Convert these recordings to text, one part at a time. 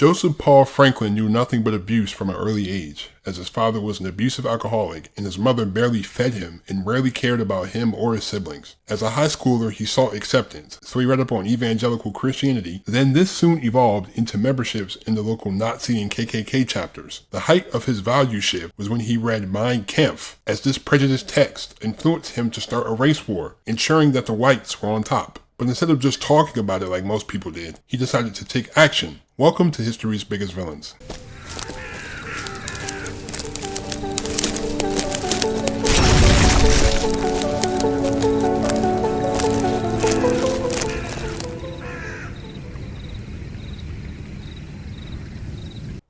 Joseph Paul Franklin knew nothing but abuse from an early age, as his father was an abusive alcoholic and his mother barely fed him and rarely cared about him or his siblings. As a high schooler, he sought acceptance, so he read up on evangelical Christianity. Then this soon evolved into memberships in the local Nazi and KKK chapters. The height of his value shift was when he read Mein Kampf, as this prejudiced text influenced him to start a race war, ensuring that the whites were on top. But instead of just talking about it like most people did, he decided to take action. Welcome to History's Biggest Villains.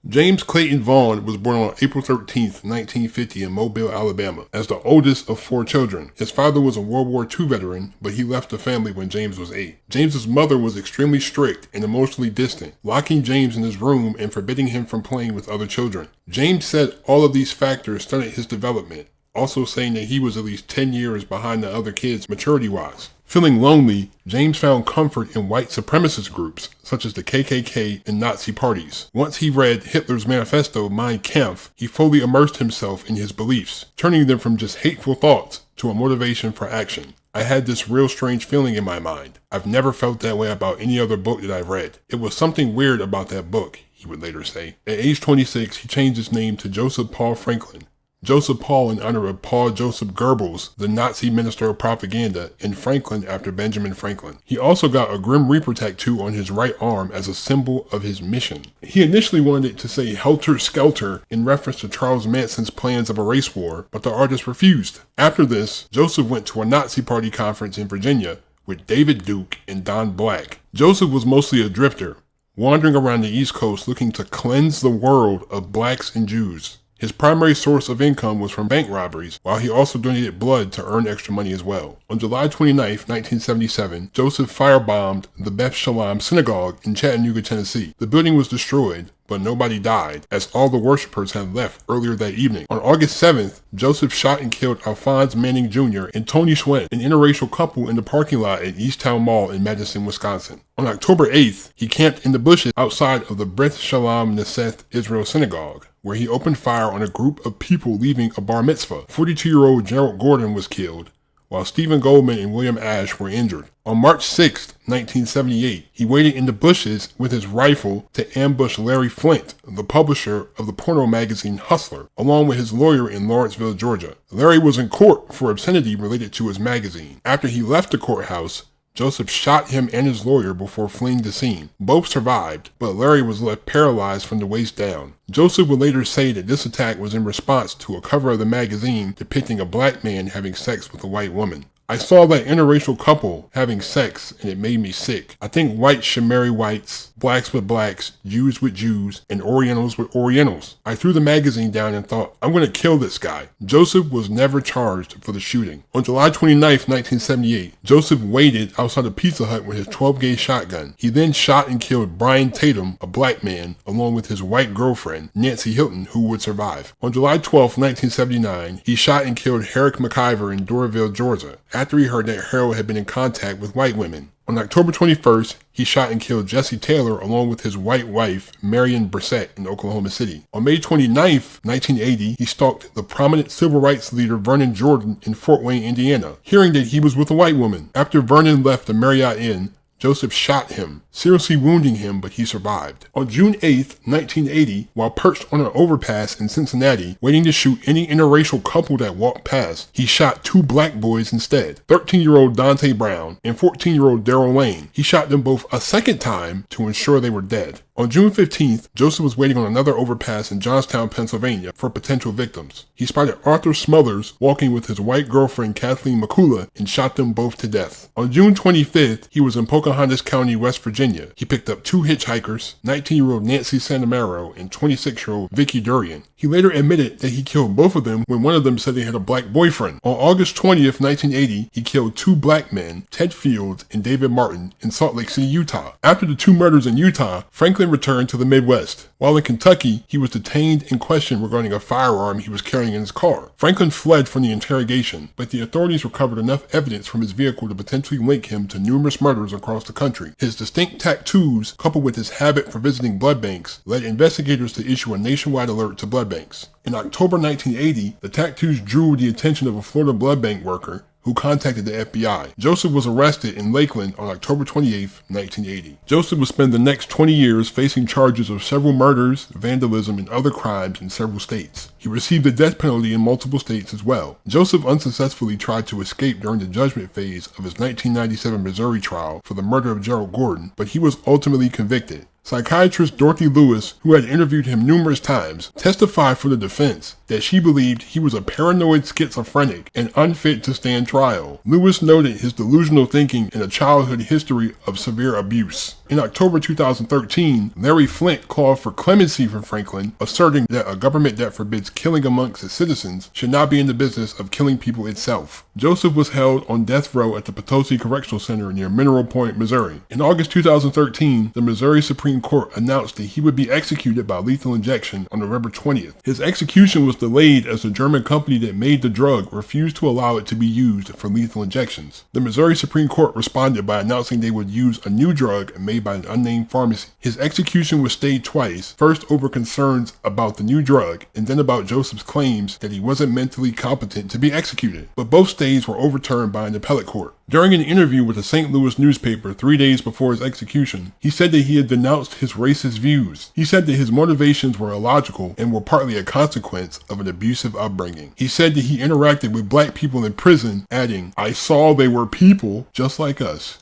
James Clayton Vaughn was born on April 13, 1950 in Mobile, Alabama, as the oldest of 4 children. His father was a World War II veteran, but he left the family when James was 8. James's mother was extremely strict and emotionally distant, locking James in his room and forbidding him from playing with other children. James said all of these factors stunted his development, also saying that he was at least 10 years behind the other kids maturity-wise. Feeling lonely, James found comfort in white supremacist groups, such as the KKK and Nazi parties. Once he read Hitler's manifesto, Mein Kampf, he fully immersed himself in his beliefs, turning them from just hateful thoughts to a motivation for action. I had this real strange feeling in my mind. I've never felt that way about any other book that I've read. It was something weird about that book, he would later say. At age 26, he changed his name to Joseph Paul Franklin. Joseph Paul in honor of Paul Joseph Goebbels, the Nazi minister of propaganda, and Franklin after Benjamin Franklin. He also got a Grim Reaper tattoo on his right arm as a symbol of his mission. He initially wanted it to say Helter Skelter in reference to Charles Manson's plans of a race war, but the artist refused. After this, Joseph went to a Nazi party conference in Virginia with David Duke and Don Black. Joseph was mostly a drifter, wandering around the East Coast looking to cleanse the world of blacks and Jews. His primary source of income was from bank robberies, while he also donated blood to earn extra money as well. On July 29, 1977, Joseph firebombed the Beth Shalom Synagogue in Chattanooga, Tennessee. The building was destroyed, but nobody died, as all the worshippers had left earlier that evening. On August 7th, Joseph shot and killed Alphonse Manning Jr. and Tony Schwen, an interracial couple in the parking lot at Easttown Mall in Madison, Wisconsin. On October 8th, he camped in the bushes outside of the Beth Shalom Neseth Israel Synagogue, where he opened fire on a group of people leaving a bar mitzvah. 42-year-old Gerald Gordon was killed, while Stephen Goldman and William Ash were injured. On March 6, 1978, he waited in the bushes with his rifle to ambush Larry Flint, the publisher of the porno magazine Hustler, along with his lawyer in Lawrenceville, Georgia. Larry was in court for obscenity related to his magazine. After he left the courthouse, Joseph shot him and his lawyer before fleeing the scene. Both survived, but Larry was left paralyzed from the waist down. Joseph would later say that this attack was in response to a cover of the magazine depicting a black man having sex with a white woman. I saw that interracial couple having sex and it made me sick. I think whites should marry whites, blacks with blacks, Jews with Jews, and Orientals with Orientals. I threw the magazine down and thought, I'm going to kill this guy. Joseph was never charged for the shooting. On July 29, 1978, Joseph waited outside a Pizza Hut with his 12-gauge shotgun. He then shot and killed Brian Tatum, a black man, along with his white girlfriend, Nancy Hilton, who would survive. On July 12, 1979, he shot and killed Herrick McIver in Doraville, Georgia, after he heard that Harold had been in contact with white women. On October 21st, he shot and killed Jesse Taylor along with his white wife, Marion Brissett, in Oklahoma City. On May 29, 1980, he stalked the prominent civil rights leader Vernon Jordan in Fort Wayne, Indiana, hearing that he was with a white woman. After Vernon left the Marriott Inn, Joseph shot him, seriously wounding him, but he survived. On June 8, 1980, while perched on an overpass in Cincinnati, waiting to shoot any interracial couple that walked past, he shot 2 black boys instead, 13-year-old Dante Brown and 14-year-old Daryl Lane. He shot them both a second time to ensure they were dead. On June 15th, Joseph was waiting on another overpass in Johnstown, Pennsylvania for potential victims. He spotted Arthur Smothers walking with his white girlfriend Kathleen McCullough and shot them both to death. On June 25th, he was in Pocahontas County, West Virginia. He picked up 2 hitchhikers, 19-year-old Nancy Santamaro and 26-year-old Vicky Durian. He later admitted that he killed both of them when one of them said they had a black boyfriend. On August 20th, 1980, he killed 2 black men, Ted Fields and David Martin, in Salt Lake City, Utah. After the 2 murders in Utah, Franklin Franklin returned to the Midwest. While in Kentucky, he was detained and questioned regarding a firearm he was carrying in his car. Franklin fled from the interrogation, but the authorities recovered enough evidence from his vehicle to potentially link him to numerous murders across the country. His distinct tattoos, coupled with his habit for visiting blood banks, led investigators to issue a nationwide alert to blood banks. In October 1980, the tattoos drew the attention of a Florida blood bank worker who contacted the FBI. Joseph was arrested in Lakeland on October 28, 1980. Joseph would spend the next 20 years facing charges of several murders, vandalism, and other crimes in several states. He received the death penalty in multiple states as well. Joseph unsuccessfully tried to escape during the judgment phase of his 1997 Missouri trial for the murder of Gerald Gordon, but he was ultimately convicted. Psychiatrist Dorothy Lewis, who had interviewed him numerous times, testified for the defense that she believed he was a paranoid schizophrenic and unfit to stand trial. Lewis noted his delusional thinking and a childhood history of severe abuse. In October 2013, Larry Flint called for clemency from Franklin, asserting that a government that forbids killing amongst its citizens should not be in the business of killing people itself. Joseph was held on death row at the Potosi Correctional Center near Mineral Point, Missouri. In August 2013, the Missouri Supreme Court announced that he would be executed by lethal injection on November 20th. His execution was delayed as the German company that made the drug refused to allow it to be used for lethal injections. The Missouri Supreme Court responded by announcing they would use a new drug made by an unnamed pharmacy. His execution was stayed twice, first over concerns about the new drug, and then about Joseph's claims that he wasn't mentally competent to be executed. But both stays were overturned by an appellate court. During an interview with the St. Louis newspaper 3 days before his execution, he said that he had denounced his racist views. He said that his motivations were illogical and were partly a consequence of an abusive upbringing. He said that he interacted with black people in prison, adding, "I saw they were people just like us."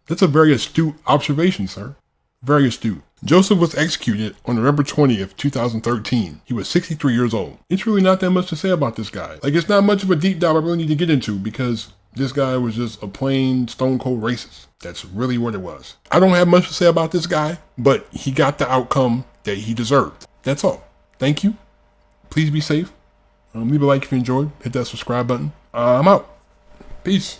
That's a very astute observation, sir. Very astute. Joseph was executed on November 20th, 2013. He was 63 years old. It's really not that much to say about this guy. Like, it's not much of a deep dive I really need to get into because this guy was just a plain stone cold racist. That's really what it was. I don't have much to say about this guy, but he got the outcome that he deserved. That's all. Thank you. Please be safe. Leave a like if you enjoyed. Hit that subscribe button. I'm out. Peace.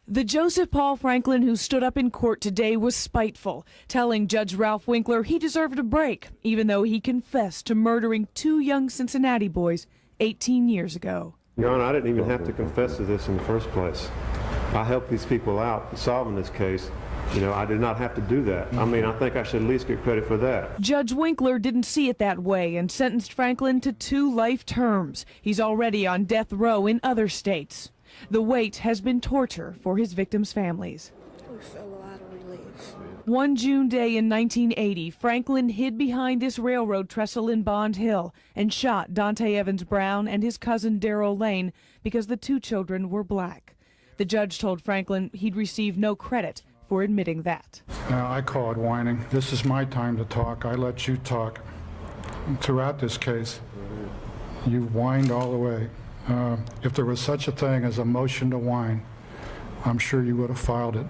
The Joseph Paul Franklin who stood up in court today was spiteful, telling Judge Ralph Winkler he deserved a break, even though he confessed to murdering 2 young Cincinnati boys 18 years ago. Your Honor, I didn't even have to confess to this in the first place. I helped these people out in solving this case. You know, I did not have to do that. I mean, I think I should at least get credit for that. Judge Winkler didn't see it that way and sentenced Franklin to 2 life terms. He's already on death row in other states. The wait has been torture for his victims' families. We feel a lot of relief. One June day in 1980, Franklin hid behind this railroad trestle in Bond Hill and shot Dante Evans Brown and his cousin Darrell Lane because the 2 children were black. The judge told Franklin he'd receive no credit for admitting that. Now, I call it whining. This is my time to talk. I let you talk. Throughout this case, you whined all the way. If there was such a thing as a motion to whine, I'm sure you would have filed it.